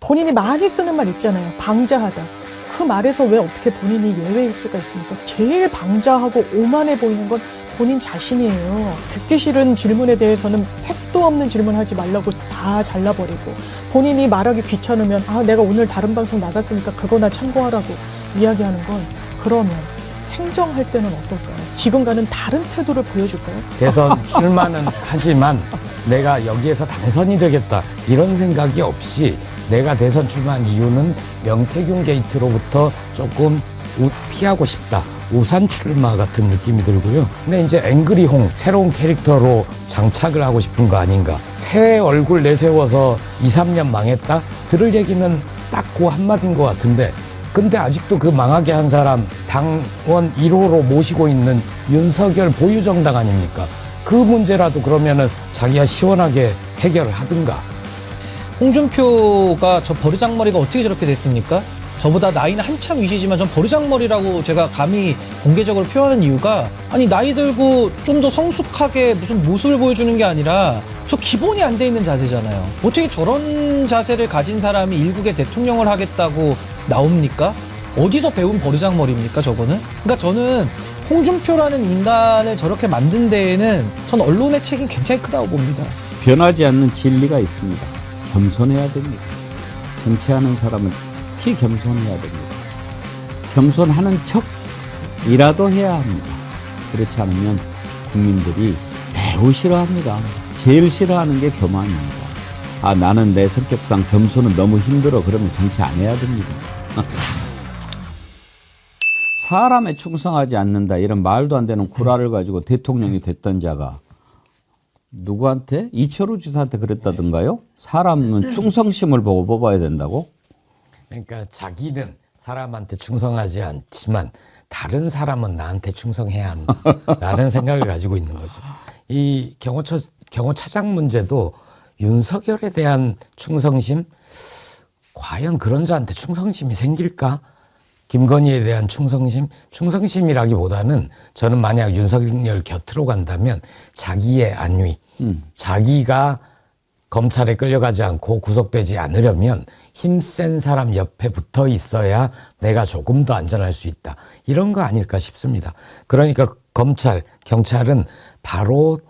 본인이 많이 쓰는 말 있잖아요. 방자하다. 그 말에서 왜 어떻게 본인이 예외일 수가 있습니까? 제일 방자하고 오만해 보이는 건 본인 자신이에요. 듣기 싫은 질문에 대해서는 택도 없는 질문하지 말라고 다 잘라버리고, 본인이 말하기 귀찮으면 내가 오늘 다른 방송 나갔으니까 그거나 참고하라고 이야기하는 건, 그러면 행정할 때는 어떨까요? 지금과는 다른 태도를 보여줄까요? 대선 출마는 하지만 내가 여기에서 당선이 되겠다 이런 생각이 없이, 내가 대선 출마한 이유는 명태균 게이트로부터 조금 피하고 싶다, 우산 출마 같은 느낌이 들고요. 근데 이제 앵그리홍, 새로운 캐릭터로 장착을 하고 싶은 거 아닌가. 새 얼굴 내세워서 2, 3년 망했다? 들을 얘기는 딱 그 한마디인 것 같은데, 근데 아직도 그 망하게 한 사람 당원 1호로 모시고 있는 윤석열 보유정당 아닙니까? 그 문제라도 그러면은 자기가 시원하게 해결을 하든가. 홍준표가 저 버르장머리가 어떻게 저렇게 됐습니까? 저보다 나이는 한참 위시지만 전 버르장머리라고 제가 감히 공개적으로 표현하는 이유가, 아니 나이 들고 좀 더 성숙하게 무슨 모습을 보여주는 게 아니라 저 기본이 안 돼 있는 자세잖아요. 어떻게 저런 자세를 가진 사람이 일국의 대통령을 하겠다고 나옵니까? 어디서 배운 버르장머리입니까 저거는? 그러니까 저는 홍준표라는 인간을 저렇게 만든 데에는 전 언론의 책임 굉장히 크다고 봅니다. 변하지 않는 진리가 있습니다. 겸손해야 됩니다. 정치하는 사람은 특히 겸손해야 됩니다. 겸손하는 척이라도 해야 합니다. 그렇지 않으면 국민들이 매우 싫어합니다. 제일 싫어하는 게 교만입니다. 나는 내 성격상 겸손은 너무 힘들어. 그러면 정치 안 해야 됩니다. 사람에 충성하지 않는다, 이런 말도 안 되는 구라를 가지고 대통령이 됐던 자가 누구한테? 이철우 지사한테 그랬다던가요? 사람은 충성심을 보고 뽑아야 된다고? 그러니까 자기는 사람한테 충성하지 않지만 다른 사람은 나한테 충성해야 한다라는 생각을 가지고 있는 거죠. 이 경호차장 문제도 윤석열에 대한 충성심, 과연 그런 자한테 충성심이 생길까? 김건희에 대한 충성심이라기보다는 저는 만약 윤석열 곁으로 간다면 자기의 안위, 자기가 검찰에 끌려가지 않고 구속되지 않으려면 힘센 사람 옆에 붙어 있어야 내가 조금 더 안전할 수 있다. 이런 거 아닐까 싶습니다. 그러니까 검찰, 경찰은 바로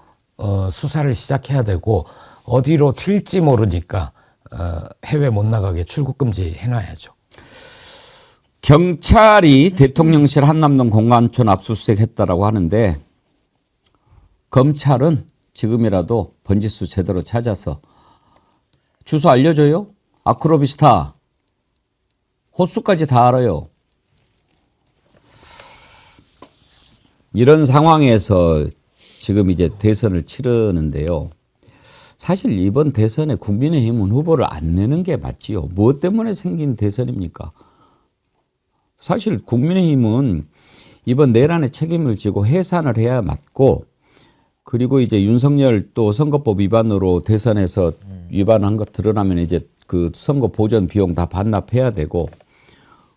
수사를 시작해야 되고, 어디로 튈지 모르니까 해외 못 나가게 출국 금지 해놔야죠. 경찰이 대통령실 한남동 공관촌 압수수색했다라고 하는데, 검찰은 지금이라도 번지수 제대로 찾아서 주소 알려줘요? 아크로비스타 호수까지 다 알아요. 이런 상황에서 지금 이제 대선을 치르는데요. 사실 이번 대선에 국민의힘은 후보를 안 내는 게 맞지요. 무엇 때문에 생긴 대선입니까? 사실 국민의힘은 이번 내란에 책임을 지고 해산을 해야 맞고, 그리고 이제 윤석열 또 선거법 위반으로 대선에서 위반한 것 드러나면 이제 그 선거 보전 비용 다 반납해야 되고,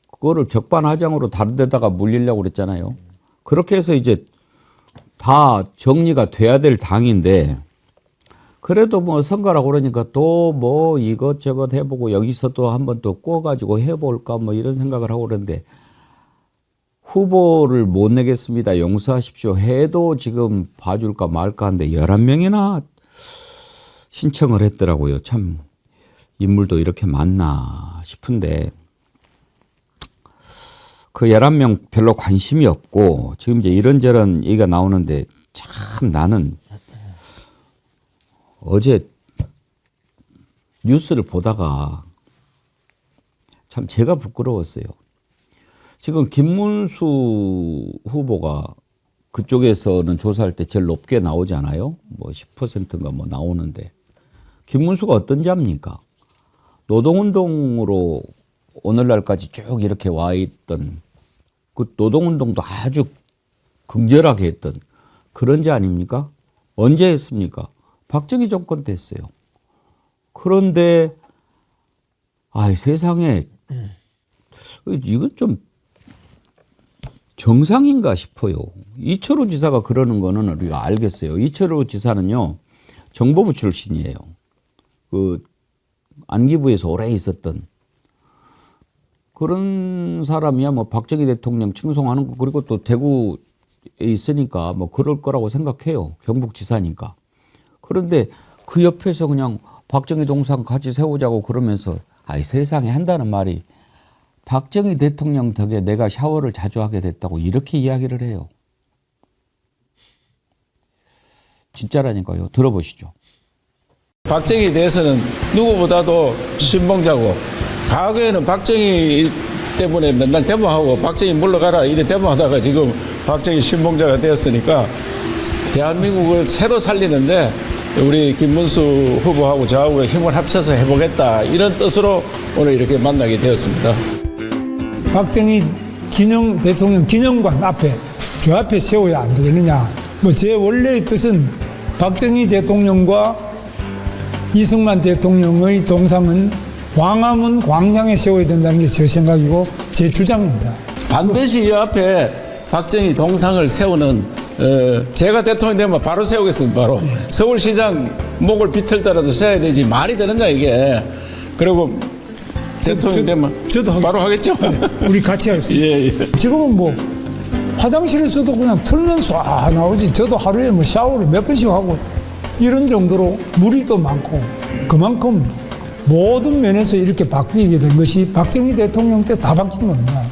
그거를 적반하장으로 다른 데다가 물리려고 그랬잖아요. 그렇게 해서 이제 다 정리가 돼야 될 당인데, 그래도 뭐 선거라고 그러니까 또 뭐 이것저것 해보고 여기서 또 한번 또 꼬가지고 해볼까 뭐 이런 생각을 하고 그러는데, 후보를 못 내겠습니다, 용서하십시오 해도 지금 봐줄까 말까 하는데 11명이나 신청을 했더라고요. 참 인물도 이렇게 많나 싶은데, 그 11명 별로 관심이 없고 지금 이제 이런저런 얘기가 나오는데, 참 나는 어제 뉴스를 보다가 참 제가 부끄러웠어요. 지금 김문수 후보가 그쪽에서는 조사할 때 제일 높게 나오지 않아요? 뭐 10%인가 뭐 나오는데, 김문수가 어떤 자입니까? 노동운동으로 오늘날까지 쭉 이렇게 와 있던, 그 노동운동도 아주 극렬하게 했던 그런 자 아닙니까? 언제 했습니까? 박정희 정권 때 했어요. 그런데 세상에 이건 좀 정상인가 싶어요. 이철우 지사가 그러는 거는 우리가 알겠어요. 이철우 지사는요, 정보부 출신이에요. 그 안기부에서 오래 있었던 그런 사람이야 뭐 박정희 대통령 칭송하는 거 그리고 또 대구에 있으니까 뭐 그럴 거라고 생각해요. 경북지사니까. 그런데 그 옆에서 그냥 박정희 동상 같이 세우자고 그러면서 아이 세상에 한다는 말이 박정희 대통령 덕에 내가 샤워를 자주 하게 됐다고 이렇게 이야기를 해요. 진짜라니까요. 들어보시죠. 박정희에 대해서는 누구보다도 신봉자고 과거에는 박정희 때문에 맨날 데모하고 박정희 물러가라 이래 데모하다가 지금 박정희 신봉자가 되었으니까 대한민국을 새로 살리는데 우리 김문수 후보하고 저하고 힘을 합쳐서 해보겠다 이런 뜻으로 오늘 이렇게 만나게 되었습니다. 박정희 기념 대통령 기념관 앞에 저 앞에 세워야 안 되겠느냐. 뭐 제 원래의 뜻은 박정희 대통령과 이승만 대통령의 동상은 광화문 광장에 세워야 된다는 게 제 생각이고 제 주장입니다. 반드시 이 앞에 박정희 동상을 세우는 제가 대통령 되면 바로 세우겠습니다. 바로 서울시장 목을 비틀더라도 세워야 되지 말이 되느냐 이게. 그리고 대통령 되면 저도 바로 하겠죠. 우리 같이 하겠습니다. 예, 예. 지금은 뭐 화장실에서도 그냥 틀면 쏴 나오지. 저도 하루에 뭐 샤워를 몇 번씩 하고 이런 정도로 무리도 많고 그만큼 모든 면에서 이렇게 바뀌게 된 것이 박정희 대통령 때 다 바뀐 겁니다.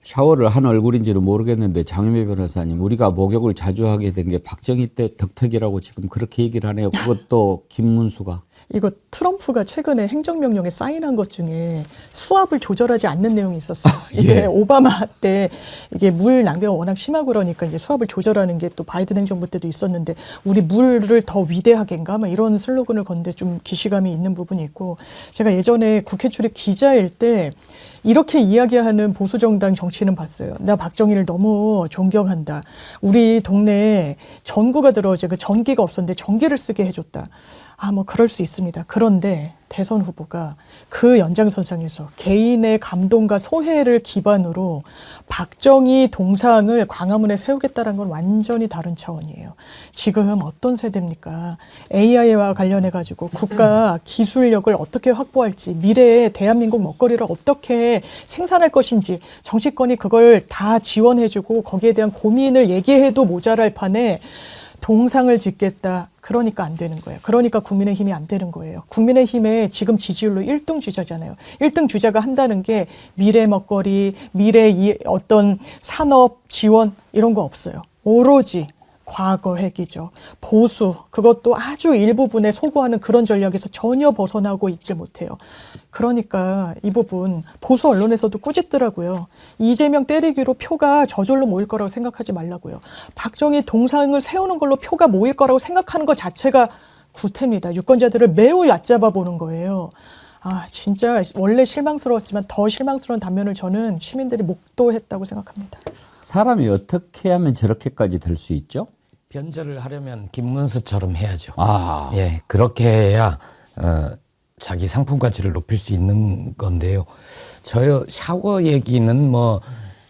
샤워를 한 얼굴인지는 모르겠는데 장윤배 변호사님 우리가 목욕을 자주 하게 된 게 박정희 때 덕택이라고 지금 그렇게 얘기를 하네요. 그것도 김문수가. 이거 트럼프가 최근에 행정명령에 사인한 것 중에 수압을 조절하지 않는 내용이 있었어요. 이게 예. 오바마 때 이게 물 낭비가 워낙 심하고 그러니까 이제 수압을 조절하는 게 또 바이든 행정부 때도 있었는데 우리 물을 더 위대하게인가 막 이런 슬로건을 건데 좀 기시감이 있는 부분이 있고 제가 예전에 국회 출입 기자일 때 이렇게 이야기하는 보수정당 정치인은 봤어요. 나 박정희를 너무 존경한다. 우리 동네에 전구가 들어오지 그 전기가 없었는데 전기를 쓰게 해줬다. 아, 뭐 그럴 수 있습니다. 그런데 대선 후보가 그 연장선상에서 개인의 감동과 소회를 기반으로 박정희 동상을 광화문에 세우겠다는 건 완전히 다른 차원이에요. 지금 어떤 세대입니까? AI와 관련해 가지고 국가 기술력을 어떻게 확보할지, 미래의 대한민국 먹거리를 어떻게 생산할 것인지 정치권이 그걸 다 지원해주고 거기에 대한 고민을 얘기해도 모자랄 판에 동상을 짓겠다. 그러니까 안 되는 거예요. 그러니까 국민의힘이 안 되는 거예요. 국민의힘의 지금 지지율로 1등 주자잖아요. 1등 주자가 한다는 게 미래 먹거리, 미래 어떤 산업 지원 이런 거 없어요. 오로지 과거 회기죠. 보수, 그것도 아주 일부분에 소구하는 그런 전략에서 전혀 벗어나고 있질 못해요. 그러니까 이 부분 보수 언론에서도 꾸짖더라고요. 이재명 때리기로 표가 저절로 모일 거라고 생각하지 말라고요. 박정희 동상을 세우는 걸로 표가 모일 거라고 생각하는 것 자체가 구태입니다. 유권자들을 매우 얕잡아 보는 거예요. 아, 진짜 원래 실망스러웠지만 더 실망스러운 단면을 저는 시민들이 목도했다고 생각합니다. 사람이 어떻게 하면 저렇게까지 될 수 있죠? 변절을 하려면 김문수처럼 해야죠. 아, 예, 그렇게 해야 자기 상품 가치를 높일 수 있는 건데요. 저 샤워 얘기는 뭐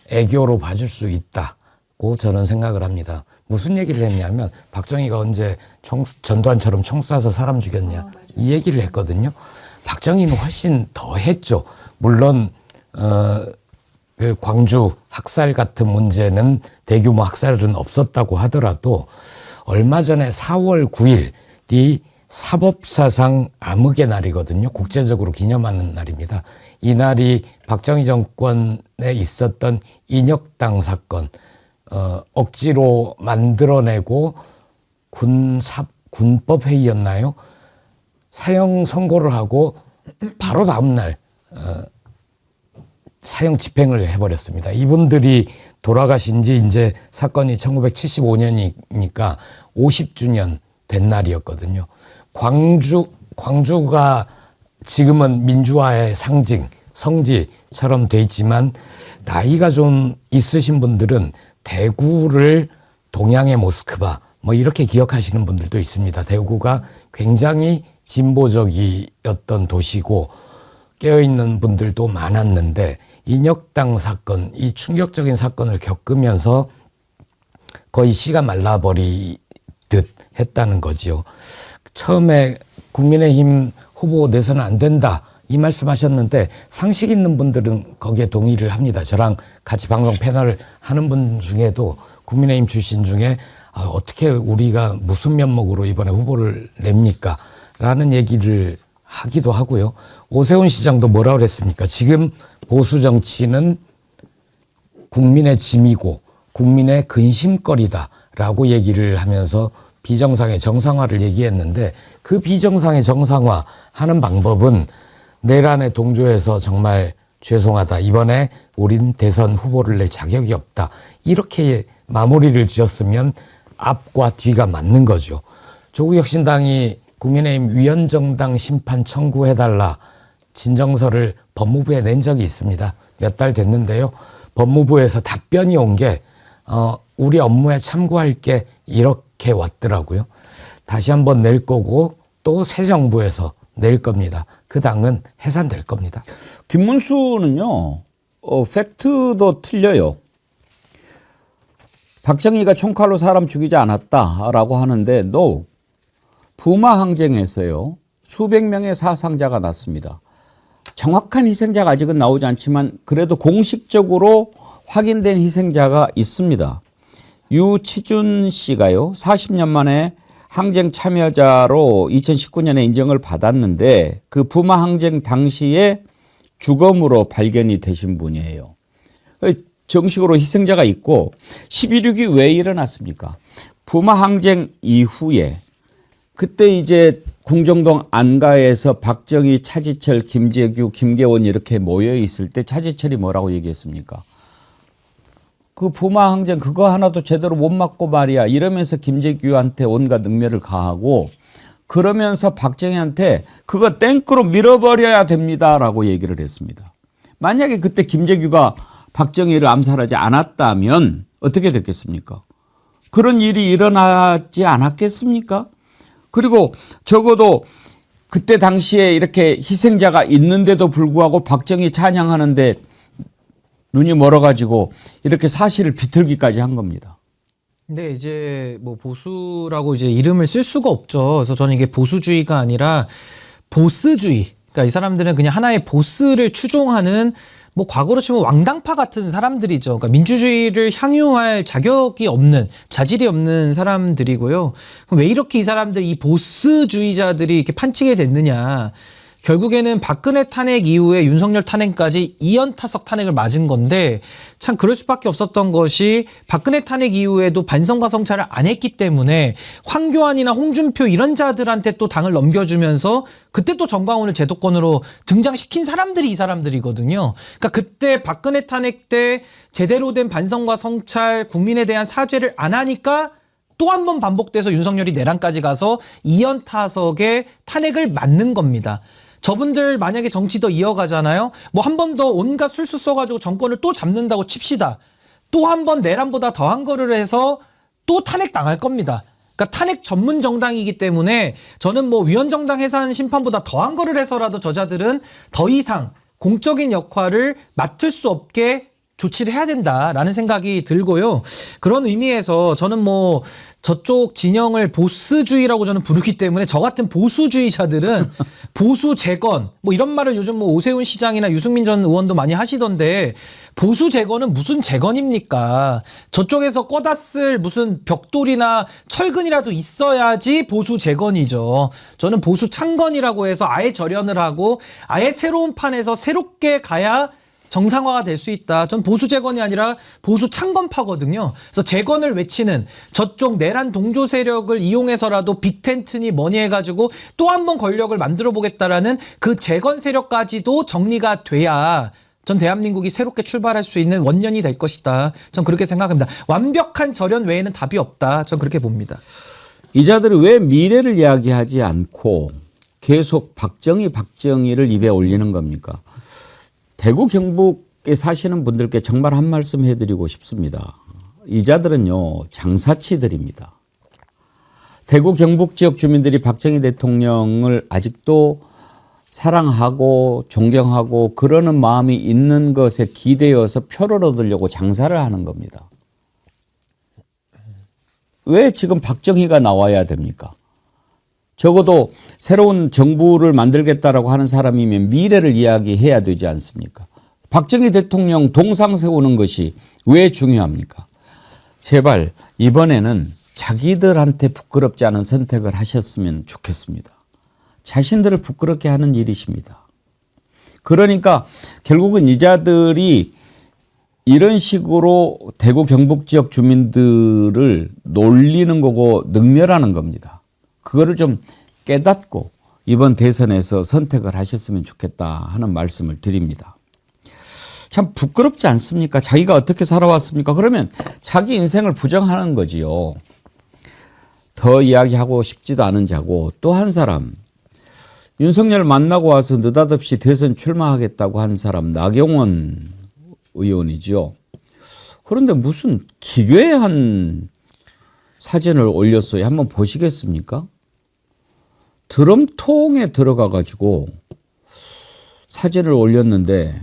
애교로 봐줄 수 있다고 저는 생각을 합니다. 무슨 얘기를 했냐면 박정희가 언제 전두환처럼 총 쏴서 사람 죽였냐 이 얘기를 했거든요. 박정희는 훨씬 더 했죠. 물론 그 광주 학살 같은 문제는 대규모 학살은 없었다고 하더라도 얼마 전에 4월 9일이 사법사상 암흑의 날이거든요. 국제적으로 기념하는 날입니다. 이 날이 박정희 정권에 있었던 인혁당 사건, 억지로 만들어내고 군법회의였나요? 사형 선고를 하고 바로 다음 날 사형 집행을 해버렸습니다. 이분들이 돌아가신 지 이제 사건이 1975년이니까 50주년 된 날이었거든요. 광주가 지금은 민주화의 상징, 성지처럼 돼 있지만 나이가 좀 있으신 분들은 대구를 동양의 모스크바 뭐 이렇게 기억하시는 분들도 있습니다. 대구가 굉장히 진보적이었던 도시고 깨어있는 분들도 많았는데 인혁당 사건, 이 충격적인 사건을 겪으면서 거의 씨가 말라버리듯 했다는 거지요. 처음에 국민의힘 후보 내서는 안 된다 이 말씀하셨는데 상식 있는 분들은 거기에 동의를 합니다. 저랑 같이 방송 패널을 하는 분 중에도 국민의힘 출신 중에 어떻게 우리가 무슨 면목으로 이번에 후보를 냅니까? 라는 얘기를 하기도 하고요. 오세훈 시장도 뭐라 그랬습니까? 지금 보수 정치는 국민의 짐이고 국민의 근심거리다라고 얘기를 하면서 비정상의 정상화를 얘기했는데 그 비정상의 정상화 하는 방법은 내란에 동조해서 정말 죄송하다. 이번에 우린 대선 후보를 낼 자격이 없다. 이렇게 마무리를 지었으면 앞과 뒤가 맞는 거죠. 조국혁신당이 국민의힘 위헌정당 심판 청구해달라 진정서를 법무부에 낸 적이 있습니다. 몇 달 됐는데요. 법무부에서 답변이 온 게 우리 업무에 참고할게 이렇게 왔더라고요. 다시 한번 낼 거고 또 새 정부에서 낼 겁니다. 그 당은 해산될 겁니다. 김문수는요, 팩트도 틀려요. 박정희가 총칼로 사람 죽이지 않았다라고 하는데, no. 부마 항쟁에서요, 수백 명의 사상자가 났습니다. 정확한 희생자가 아직은 나오지 않지만 그래도 공식적으로 확인된 희생자가 있습니다. 유치준 씨가요, 40년 만에 항쟁 참여자로 2019년에 인정을 받았는데 그 부마 항쟁 당시에 주검으로 발견이 되신 분이에요. 정식으로 희생자가 있고 11.6이 왜 일어났습니까? 부마 항쟁 이후에 그때 이제 궁정동 안가에서 박정희, 차지철, 김재규, 김계원 이렇게 모여 있을 때 차지철이 뭐라고 얘기했습니까? 그 부마 항쟁 그거 하나도 제대로 못 막고 말이야 이러면서 김재규한테 온갖 능멸을 가하고 그러면서 박정희한테 그거 땡크로 밀어버려야 됩니다라고 얘기를 했습니다. 만약에 그때 김재규가 박정희를 암살하지 않았다면 어떻게 됐겠습니까? 그런 일이 일어나지 않았겠습니까? 그리고 적어도 그때 당시에 이렇게 희생자가 있는데도 불구하고 박정희 찬양하는데 눈이 멀어가지고 이렇게 사실을 비틀기까지 한 겁니다. 근데 이제 뭐 보수라고 이제 이름을 쓸 수가 없죠. 그래서 저는 이게 보수주의가 아니라 보스주의. 그러니까 이 사람들은 그냥 하나의 보스를 추종하는 뭐 과거로 치면 왕당파 같은 사람들이죠. 그러니까 민주주의를 향유할 자격이 없는, 자질이 없는 사람들이고요. 그럼 왜 이렇게 이 사람들, 이 보스주의자들이 이렇게 판치게 됐느냐. 결국에는 박근혜 탄핵 이후에 윤석열 탄핵까지 2연타석 탄핵을 맞은 건데 참 그럴 수밖에 없었던 것이 박근혜 탄핵 이후에도 반성과 성찰을 안 했기 때문에 황교안이나 홍준표 이런 자들한테 또 당을 넘겨주면서 그때 또 정광훈을 제도권으로 등장시킨 사람들이 이 사람들이거든요. 그러니까 그때 박근혜 탄핵 때 제대로 된 반성과 성찰, 국민에 대한 사죄를 안 하니까 또 한 번 반복돼서 윤석열이 내란까지 가서 2연타석에 탄핵을 맞는 겁니다. 저분들 만약에 정치 더 이어가잖아요. 뭐 한 번 더 온갖 술수 써가지고 정권을 또 잡는다고 칩시다. 또 한 번 내란보다 더한 거를 해서 또 탄핵 당할 겁니다. 그러니까 탄핵 전문 정당이기 때문에 저는 뭐 위헌정당 해산 심판보다 더한 거를 해서라도 저자들은 더 이상 공적인 역할을 맡을 수 없게 조치를 해야 된다라는 생각이 들고요. 그런 의미에서 저는 뭐 저쪽 진영을 보스주의라고 저는 부르기 때문에 저 같은 보수주의자들은 보수 재건 뭐 이런 말을 요즘 뭐 오세훈 시장이나 유승민 전 의원도 많이 하시던데 보수 재건은 무슨 재건입니까? 저쪽에서 꺼다 쓸 무슨 벽돌이나 철근이라도 있어야지 보수 재건이죠. 저는 보수 창건이라고 해서 아예 절연을 하고 아예 새로운 판에서 새롭게 가야 정상화가 될 수 있다. 전 보수 재건이 아니라 보수 창건파거든요. 그래서 재건을 외치는 저쪽 내란 동조 세력을 이용해서라도 빅텐트니 뭐니 해가지고 또 한 번 권력을 만들어 보겠다라는 그 재건 세력까지도 정리가 돼야 전 대한민국이 새롭게 출발할 수 있는 원년이 될 것이다. 전 그렇게 생각합니다. 완벽한 절연 외에는 답이 없다. 전 그렇게 봅니다. 이 자들이 왜 미래를 이야기하지 않고 계속 박정희를 입에 올리는 겁니까? 대구 경북에 사시는 분들께 정말 한 말씀 해드리고 싶습니다. 이 자들은요, 장사치들입니다. 대구 경북 지역 주민들이 박정희 대통령을 아직도 사랑하고 존경하고 그러는 마음이 있는 것에 기대어서 표를 얻으려고 장사를 하는 겁니다. 왜 지금 박정희가 나와야 됩니까? 적어도 새로운 정부를 만들겠다라고 하는 사람이면 미래를 이야기해야 되지 않습니까? 박정희 대통령 동상 세우는 것이 왜 중요합니까? 제발 이번에는 자기들한테 부끄럽지 않은 선택을 하셨으면 좋겠습니다. 자신들을 부끄럽게 하는 일이십니다. 그러니까 결국은 이자들이 이런 식으로 대구 경북 지역 주민들을 놀리는 거고 능멸하는 겁니다. 그거를 좀 깨닫고 이번 대선에서 선택을 하셨으면 좋겠다 하는 말씀을 드립니다. 참 부끄럽지 않습니까? 자기가 어떻게 살아왔습니까? 그러면 자기 인생을 부정하는 거지요. 더 이야기하고 싶지도 않은 자고 또 한 사람 윤석열 만나고 와서 느닷없이 대선 출마하겠다고 한 사람 나경원 의원이죠. 그런데 무슨 기괴한 사진을 올렸어요. 한번 보시겠습니까? 드럼통에 들어가 가지고 사진을 올렸는데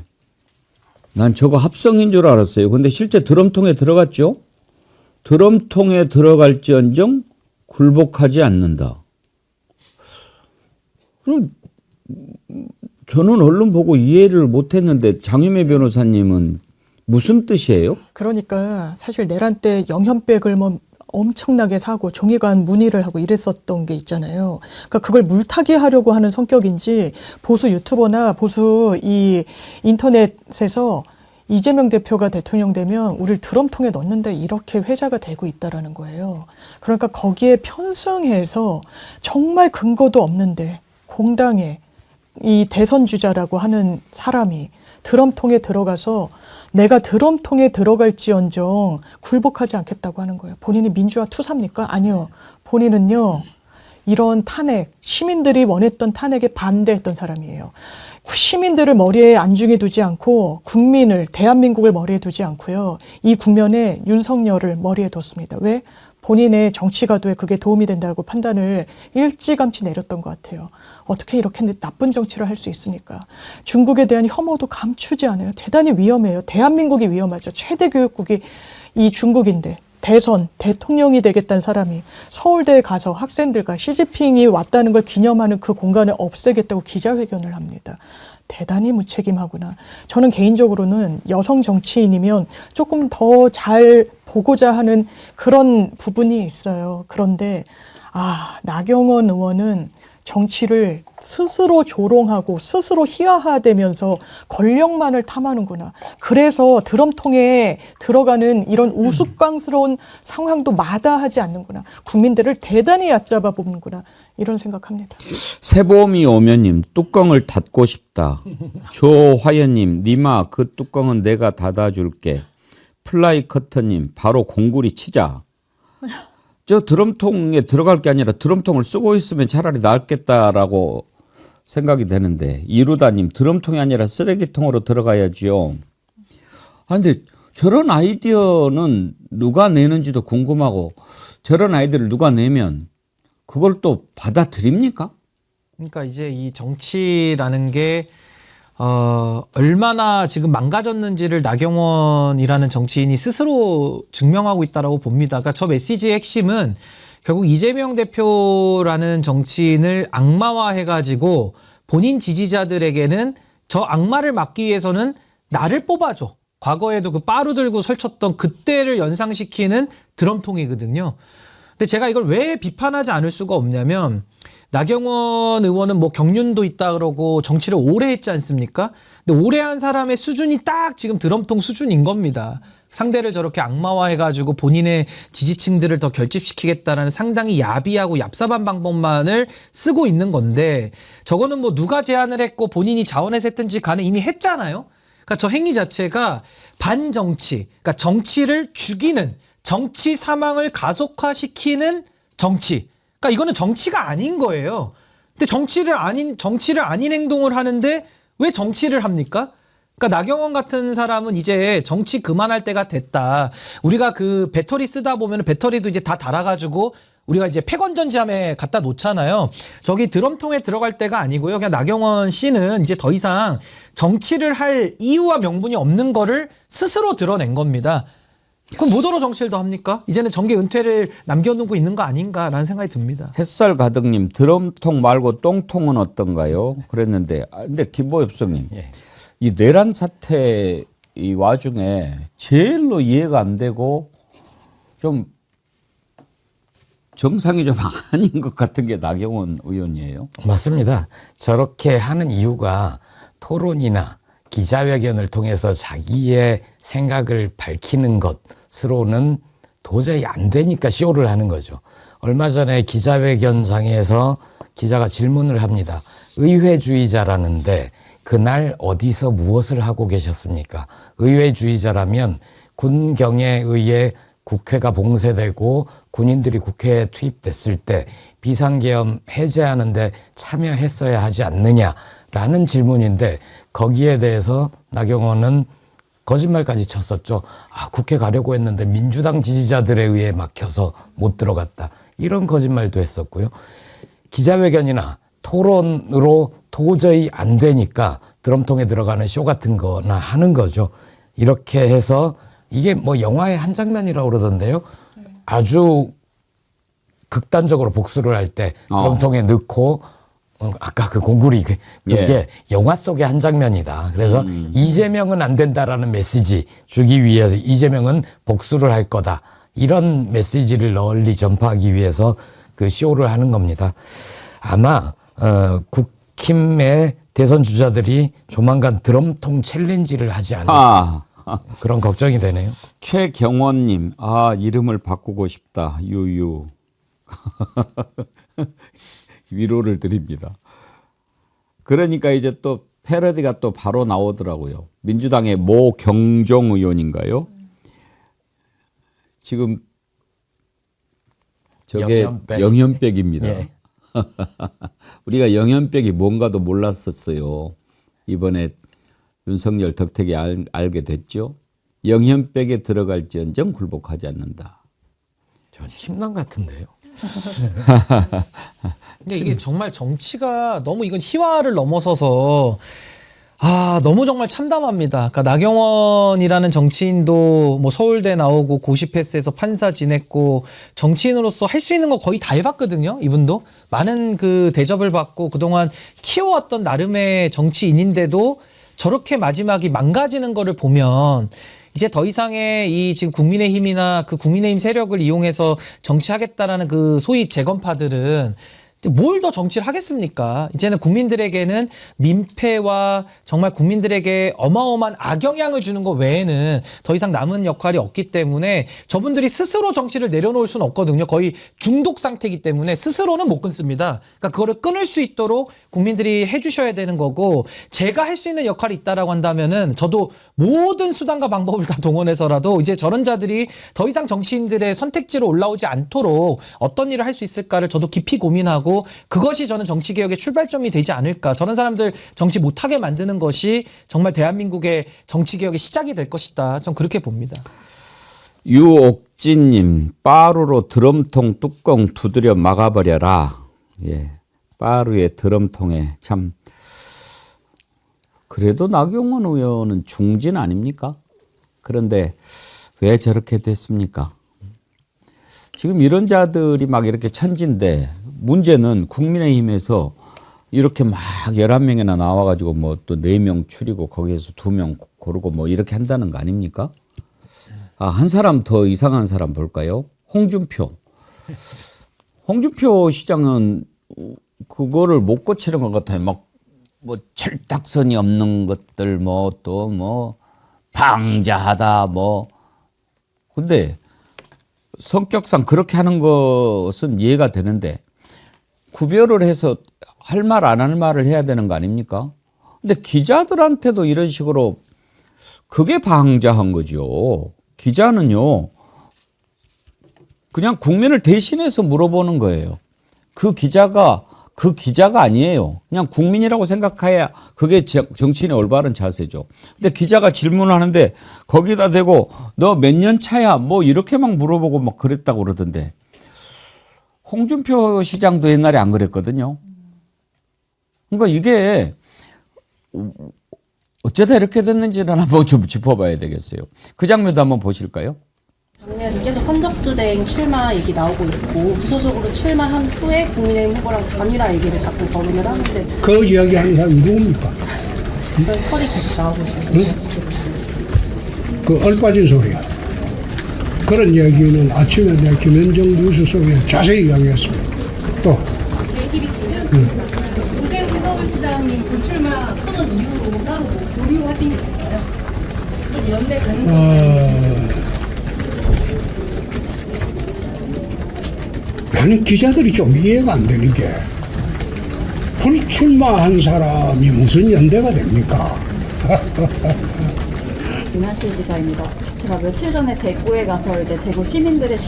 난 저거 합성인 줄 알았어요. 근데 실제 드럼통에 들어갔죠. 드럼통에 들어갈지언정 굴복하지 않는다. 그럼 저는 언론 보고 이해를 못했는데 장유매 변호사님은 무슨 뜻이에요? 그러니까 사실 내란 때 영현백을 뭐 엄청나게 사고 종이관 문의를 하고 이랬었던 게 있잖아요. 그러니까 그걸 물타기 하려고 하는 성격인지 보수 유튜버나 보수 이 인터넷에서 이재명 대표가 대통령 되면 우리를 드럼통에 넣는데 이렇게 회자가 되고 있다라는 거예요. 그러니까 거기에 편승해서 정말 근거도 없는데 공당에 이 대선 주자라고 하는 사람이 드럼통에 들어가서 내가 드럼통에 들어갈지언정 굴복하지 않겠다고 하는 거예요. 본인이 민주화 투사입니까? 아니요. 본인은요. 이런 탄핵, 시민들이 원했던 탄핵에 반대했던 사람이에요. 시민들을 머리에 안중에 두지 않고 국민을, 대한민국을 머리에 두지 않고요. 이 국면에 윤석열을 머리에 뒀습니다. 왜? 본인의 정치가도에 그게 도움이 된다고 판단을 일찌감치 내렸던 것 같아요. 어떻게 이렇게 나쁜 정치를 할 수 있습니까? 중국에 대한 혐오도 감추지 않아요. 대단히 위험해요. 대한민국이 위험하죠. 최대 교육국이 이 중국인데 대선, 대통령이 되겠다는 사람이 서울대에 가서 학생들과 시진핑이 왔다는 걸 기념하는 그 공간을 없애겠다고 기자회견을 합니다. 대단히 무책임하구나. 저는 개인적으로는 여성 정치인이면 조금 더 잘 보고자 하는 그런 부분이 있어요. 그런데 나경원 의원은 정치를 스스로 조롱하고 스스로 희화화되면서 권력만을 탐하는구나. 그래서 드럼통에 들어가는 이런 우스꽝스러운 상황도 마다하지 않는구나. 국민들을 대단히 얕잡아 보는구나. 이런 생각합니다. 새봄이 오면님 뚜껑을 닫고 싶다. 조화연님 니마 그 뚜껑은 내가 닫아줄게. 플라이 커터님 바로 공구리 치자. 저 드럼통에 들어갈 게 아니라 드럼통을 쓰고 있으면 차라리 낫겠다라고 생각이 되는데 이루다님 드럼통이 아니라 쓰레기통으로 들어가야지요. 근데 저런 아이디어는 누가 내는지도 궁금하고 저런 아이디어를 누가 내면 그걸 또 받아들입니까? 그러니까 이제 이 정치라는 게 얼마나 지금 망가졌는지를 나경원이라는 정치인이 스스로 증명하고 있다라고 봅니다. 그러니까 저 메시지의 핵심은 결국 이재명 대표라는 정치인을 악마화해가지고 본인 지지자들에게는 저 악마를 막기 위해서는 나를 뽑아줘. 과거에도 그 빠루 들고 설쳤던 그때를 연상시키는 드럼통이거든요. 근데 제가 이걸 왜 비판하지 않을 수가 없냐면 나경원 의원은 뭐 경륜도 있다 그러고 정치를 오래 했지 않습니까? 근데 오래 한 사람의 수준이 딱 지금 드럼통 수준인 겁니다. 상대를 저렇게 악마화해가지고 본인의 지지층들을 더 결집시키겠다라는 상당히 야비하고 얍삽한 방법만을 쓰고 있는 건데 저거는 뭐 누가 제안을 했고 본인이 자원해서 했든지 간에 이미 했잖아요. 그러니까 저 행위 자체가 반정치, 그러니까 정치를 죽이는 정치 사망을 가속화시키는 정치. 그러니까 이거는 정치가 아닌 거예요. 근데 정치를 아닌 행동을 하는데 왜 정치를 합니까? 그러니까 나경원 같은 사람은 이제 정치 그만할 때가 됐다. 우리가 그 배터리 쓰다 보면 배터리도 이제 다 닳아가지고 우리가 이제 폐건전지함에 갖다 놓잖아요. 저기 드럼통에 들어갈 때가 아니고요. 그냥 나경원 씨는 이제 더 이상 정치를 할 이유와 명분이 없는 거를 스스로 드러낸 겁니다. 그럼 뭐더러 정치를 더 합니까? 이제는 정계 은퇴를 남겨놓고 있는 거 아닌가라는 생각이 듭니다. 햇살 가득님 드럼통 말고 똥통은 어떤가요? 그랬는데 근데 김보엽성님 예. 이 내란 사태 이 와중에 제일로 이해가 안 되고 좀 정상이 좀 아닌 것 같은 게 나경원 의원이에요. 맞습니다. 저렇게 하는 이유가 토론이나 기자회견을 통해서 자기의 생각을 밝히는 것으로는 도저히 안 되니까 쇼를 하는 거죠. 얼마 전에 기자회견장에서 기자가 질문을 합니다. 의회주의자라는데 그날 어디서 무엇을 하고 계셨습니까? 의회주의자라면 군경에 의해 국회가 봉쇄되고 군인들이 국회에 투입됐을 때 비상계엄 해제하는데 참여했어야 하지 않느냐라는 질문인데 거기에 대해서 나경원은 거짓말까지 쳤었죠. 국회 가려고 했는데 민주당 지지자들에 의해 막혀서 못 들어갔다. 이런 거짓말도 했었고요. 기자회견이나 토론으로 도저히 안 되니까 드럼통에 들어가는 쇼 같은 거나 하는 거죠. 이렇게 해서 이게 뭐 영화의 한 장면이라고 그러던데요. 아주 극단적으로 복수를 할 때 드럼통에 넣고 아까 그 공구리 그게 예. 영화 속의 한 장면이다. 그래서 이재명은 안 된다라는 메시지 주기 위해서 이재명은 복수를 할 거다. 이런 메시지를 널리 전파하기 위해서 그 쇼를 하는 겁니다. 아마 국힘의 대선 주자들이 조만간 드럼통 챌린지를 하지 않을까 그런 걱정이 되네요. 최경원님, 이름을 바꾸고 싶다. 유유. 위로를 드립니다. 그러니까 이제 또 패러디가 또 바로 나오더라고요. 민주당의 모 경정 의원인가요? 지금 저게 영현백입니다. 예. 우리가 영현백이 뭔가도 몰랐었어요. 이번에 윤석열 덕택에 알게 됐죠. 영현백에 들어갈지언정 굴복하지 않는다. 저 침낭 같은데요. 근데 이게 정말 정치가 너무 이건 희화를 넘어서서 너무 정말 참담합니다. 그러니까 나경원이라는 정치인도 뭐 서울대 나오고 고시 패스해서 판사 지냈고 정치인으로서 할 수 있는 거 거의 다 해봤거든요. 이분도 많은 그 대접을 받고 그동안 키워왔던 나름의 정치인인데도 저렇게 마지막이 망가지는 거를 보면 이제 더 이상의 이 지금 국민의힘이나 그 국민의힘 세력을 이용해서 정치하겠다라는 그 소위 재건파들은 뭘 더 정치를 하겠습니까? 이제는 국민들에게는 민폐와 정말 국민들에게 어마어마한 악영향을 주는 것 외에는 더 이상 남은 역할이 없기 때문에 저분들이 스스로 정치를 내려놓을 수는 없거든요. 거의 중독 상태이기 때문에 스스로는 못 끊습니다. 그러니까 그거를 끊을 수 있도록 국민들이 해주셔야 되는 거고 제가 할 수 있는 역할이 있다라고 한다면은 저도 모든 수단과 방법을 다 동원해서라도 이제 저런 자들이 더 이상 정치인들의 선택지로 올라오지 않도록 어떤 일을 할 수 있을까를 저도 깊이 고민하고 그것이 저는 정치개혁의 출발점이 되지 않을까. 저런 사람들 정치 못하게 만드는 것이 정말 대한민국의 정치개혁의 시작이 될 것이다. 전 그렇게 봅니다. 유옥진님, 빠루로 드럼통 뚜껑 두드려 막아버려라. 예, 빠루의 드럼통에 참. 그래도 나경원 의원은 중진 아닙니까? 그런데 왜 저렇게 됐습니까? 지금 이런 자들이 막 이렇게 천진데 문제는 국민의힘에서 이렇게 막 11명이나 나와가지고 뭐 또 4명 추리고 거기에서 2명 고르고 뭐 이렇게 한다는 거 아닙니까? 한 사람 더 이상한 사람 볼까요? 홍준표. 홍준표 시장은 그거를 못 고치는 것 같아요. 막 뭐 철딱선이 없는 것들 뭐 또 뭐 방자하다 뭐. 근데 성격상 그렇게 하는 것은 이해가 되는데 구별을 해서 할 말 안 할 말을 해야 되는 거 아닙니까? 근데 기자들한테도 이런 식으로 그게 방자한 거죠. 기자는요, 그냥 국민을 대신해서 물어보는 거예요. 그 기자가 아니에요. 그냥 국민이라고 생각해야 그게 정치인의 올바른 자세죠. 근데 기자가 질문을 하는데 거기다 대고 너 몇 년 차야? 뭐 이렇게 막 물어보고 막 그랬다고 그러던데 홍준표 시장도 옛날에 안 그랬거든요. 그러니까 이게 어쩌다 이렇게 됐는지는 한번 좀 짚어봐야 되겠어요. 그 장면도 한번 보실까요? 지금 계속 한덕수대행 출마 얘기 나오고 있고 무소속으로 출마한 후에 국민의힘 후보랑 단일화 얘기를 자꾸 거론을 하는데 그 이야기하는 사람이 누굽니까? 그런 설이 계속 나오고 있어서 그 얼빠진 소리야. 그런 이야기는 아침에 내가 김현정 뉴스 속에 자세히 이야기했습니다. 또 오세훈 서울시장님 불출마 선언 이후로 따로 뭐 보류하신 게 있을까요? 좀 연대 나는 기자들이 좀 이해가 안 되는 게 불출마한 사람이 무슨 연대가 됩니까? 김한실 기자입니다. 제가 며칠 전에 대구에 가서 이제 대구 시민들의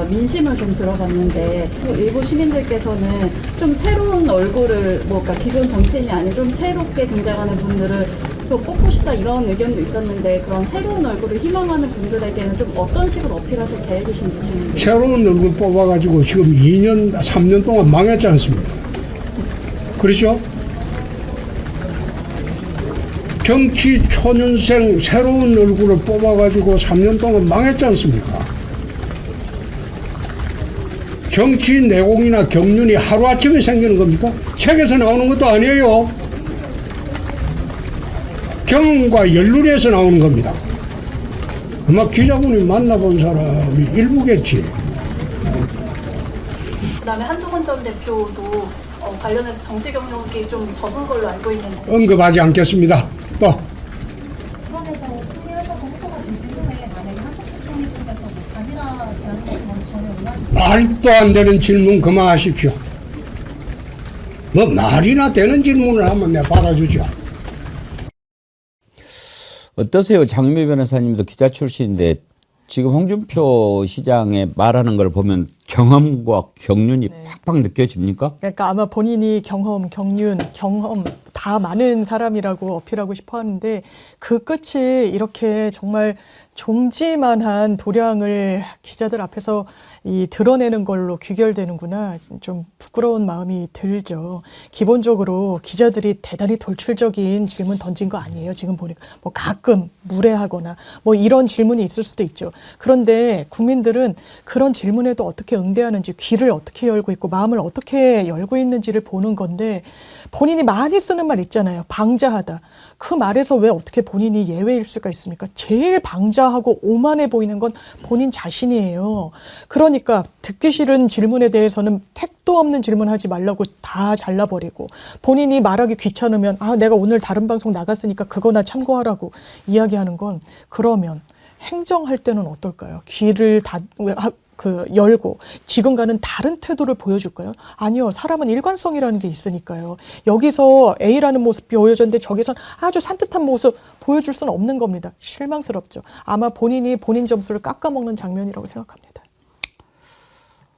민심을 좀 들어봤는데 일부 시민들께서는 좀 새로운 얼굴을 그러니까 기존 정치인이 아닌 좀 새롭게 등장하는 분들을 좀 뽑고 싶다 이런 의견도 있었는데 그런 새로운 얼굴을 희망하는 분들에게는 좀 어떤 식으로 어필하실 계획이신지 질문드립니다. 새로운 얼굴 뽑아가지고 지금 2년, 3년 동안 망했지 않습니까? 그렇죠? 정치 초년생 새로운 얼굴을 뽑아가지고 3년 동안 망했지 않습니까? 정치 내공이나 경륜이 하루아침에 생기는 겁니까? 책에서 나오는 것도 아니에요. 경험과 연륜에서 나오는 겁니다. 아마 기자분이 만나본 사람이 일부겠지. 그다음에 한동훈 전 대표도 관련해서 정치 경력이 좀 적은 걸로 알고 있는데 언급하지 않겠습니다. 또 부산에서 승리하셔서 후보가 되신 후에 만약에 한국대 총리 쪽에서 뭐 단일화 대안을 전혀 원하시는 말도 안 되는 질문 그만하십시오. 뭐 말이나 되는 질문을 하면 내가 받아주죠. 어떠세요? 장유미 변호사님도 기자 출신인데 지금 홍준표 시장의 말하는 걸 보면 경험과 경륜이 팍팍 느껴집니까? 그러니까 아마 본인이 경험, 경륜, 경험 다 많은 사람이라고 어필하고 싶어 하는데 그 끝이 이렇게 정말 종지만한 도량을 기자들 앞에서 드러내는 걸로 귀결되는구나. 좀 부끄러운 마음이 들죠. 기본적으로 기자들이 대단히 돌출적인 질문 던진 거 아니에요. 지금 보니까 뭐 가끔 무례하거나 뭐 이런 질문이 있을 수도 있죠. 그런데 국민들은 그런 질문에도 어떻게 응대하는지 귀를 어떻게 열고 있고 마음을 어떻게 열고 있는지를 보는 건데 본인이 많이 쓰는 말 있잖아요. 방자하다. 그 말에서 왜 어떻게 본인이 예외일 수가 있습니까? 제일 방자하고 오만해 보이는 건 본인 자신이에요. 그러니까 듣기 싫은 질문에 대해서는 택도 없는 질문하지 말라고 다 잘라버리고 본인이 말하기 귀찮으면 내가 오늘 다른 방송 나갔으니까 그거나 참고하라고 이야기하는 건 그러면 행정할 때는 어떨까요? 귀를 열고 지금과는 다른 태도를 보여줄까요? 아니요. 사람은 일관성이라는 게 있으니까요. 여기서 A라는 모습이 보여졌는데 저기선 아주 산뜻한 모습 보여줄 수는 없는 겁니다. 실망스럽죠. 아마 본인이 본인 점수를 깎아먹는 장면이라고 생각합니다.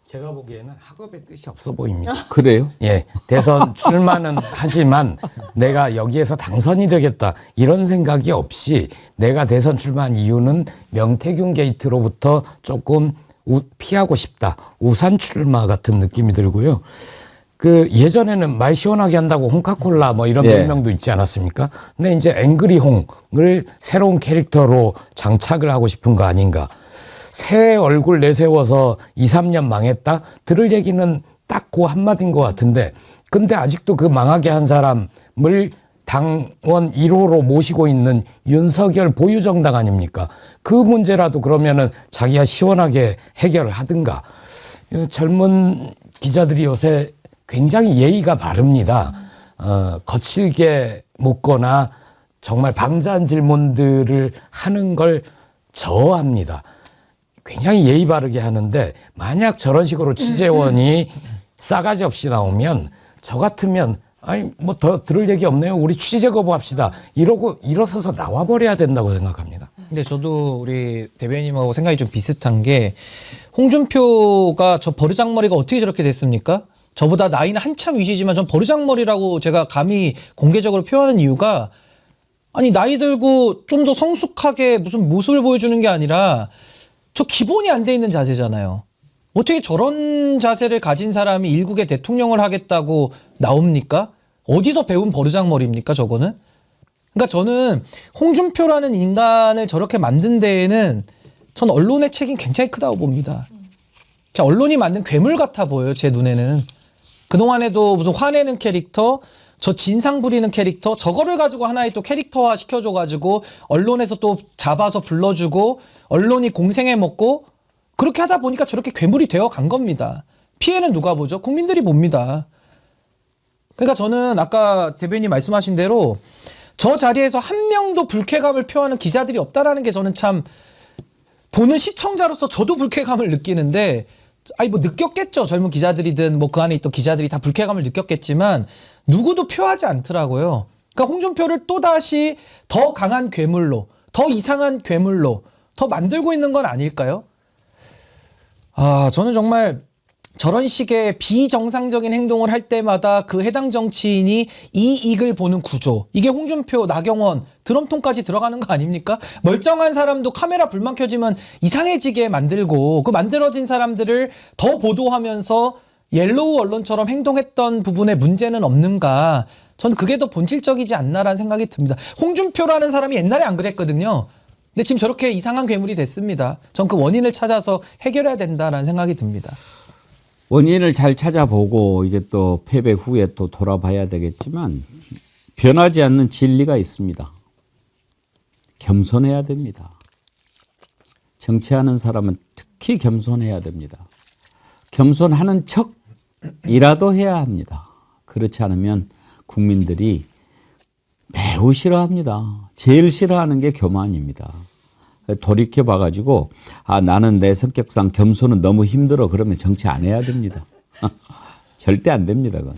제가 보기에는 학업의 뜻이 없어 보입니다. 그래요? 예, 대선 출마는 하지만 내가 여기에서 당선이 되겠다 이런 생각이 없이 내가 대선 출마한 이유는 명태균 게이트로부터 조금 피하고 싶다. 우산 출마 같은 느낌이 들고요. 그 예전에는 말 시원하게 한다고 홍카콜라 뭐 이런 별명도 있지 않았습니까? 근데 이제 앵그리 홍을 새로운 캐릭터로 장착을 하고 싶은 거 아닌가. 새 얼굴 내세워서 2, 3년 망했다? 들을 얘기는 딱 그 한마디인 것 같은데 근데 아직도 그 망하게 한 사람을 당원 1호로 모시고 있는 윤석열 보유정당 아닙니까? 그 문제라도 그러면은 자기가 시원하게 해결을 하든가. 젊은 기자들이 요새 굉장히 예의가 바릅니다. 거칠게 묻거나 정말 방자한 질문들을 하는 걸 저어합니다. 굉장히 예의 바르게 하는데 만약 저런 식으로 취재원이 싸가지 없이 나오면 저 같으면 뭐 더 들을 얘기 없네요. 우리 취재 거부합시다. 이러고 일어서서 나와버려야 된다고 생각합니다. 근데 저도 우리 대변인님하고 생각이 좀 비슷한 게 홍준표가 저 버르장머리가 어떻게 저렇게 됐습니까? 저보다 나이는 한참 위시지만 전 버르장머리라고 제가 감히 공개적으로 표현하는 이유가 아니 나이 들고 좀 더 성숙하게 무슨 모습을 보여주는 게 아니라 저 기본이 안 돼 있는 자세잖아요. 어떻게 저런 자세를 가진 사람이 일국의 대통령을 하겠다고 나옵니까? 어디서 배운 버르장머리입니까 저거는? 그러니까 저는 홍준표라는 인간을 저렇게 만든 데에는 전 언론의 책임 굉장히 크다고 봅니다. 그냥 언론이 만든 괴물 같아 보여요, 제 눈에는. 그동안에도 무슨 화내는 캐릭터, 저 진상 부리는 캐릭터, 저거를 가지고 하나의 또 캐릭터화 시켜줘가지고 언론에서 또 잡아서 불러주고 언론이 공생해 먹고 그렇게 하다 보니까 저렇게 괴물이 되어 간 겁니다. 피해는 누가 보죠? 국민들이 봅니다. 그러니까 저는 아까 대변인이 말씀하신 대로 저 자리에서 한 명도 불쾌감을 표하는 기자들이 없다라는 게 저는 참 보는 시청자로서 저도 불쾌감을 느끼는데 아니 뭐 느꼈겠죠. 젊은 기자들이든 뭐 그 안에 있던 기자들이 다 불쾌감을 느꼈겠지만 누구도 표하지 않더라고요. 그러니까 홍준표를 또다시 더 강한 괴물로, 더 이상한 괴물로 더 만들고 있는 건 아닐까요? 아, 저는 정말 저런 식의 비정상적인 행동을 할 때마다 그 해당 정치인이 이익을 보는 구조. 이게 홍준표, 나경원, 드럼통까지 들어가는 거 아닙니까? 멀쩡한 사람도 카메라 불만 켜지면 이상해지게 만들고 그 만들어진 사람들을 더 보도하면서 옐로우 언론처럼 행동했던 부분에 문제는 없는가. 저는 그게 더 본질적이지 않나라는 생각이 듭니다. 홍준표라는 사람이 옛날에 안 그랬거든요. 근데 지금 저렇게 이상한 괴물이 됐습니다. 전 그 원인을 찾아서 해결해야 된다라는 생각이 듭니다. 원인을 잘 찾아보고 이제 또 패배 후에 또 돌아봐야 되겠지만 변하지 않는 진리가 있습니다. 겸손해야 됩니다. 정치하는 사람은 특히 겸손해야 됩니다. 겸손하는 척이라도 해야 합니다. 그렇지 않으면 국민들이 매우 싫어합니다. 제일 싫어하는 게 교만입니다. 돌이켜 봐가지고 아 나는 내 성격상 겸손은 너무 힘들어 그러면 정치 안 해야 됩니다. 절대 안 됩니다. 그건.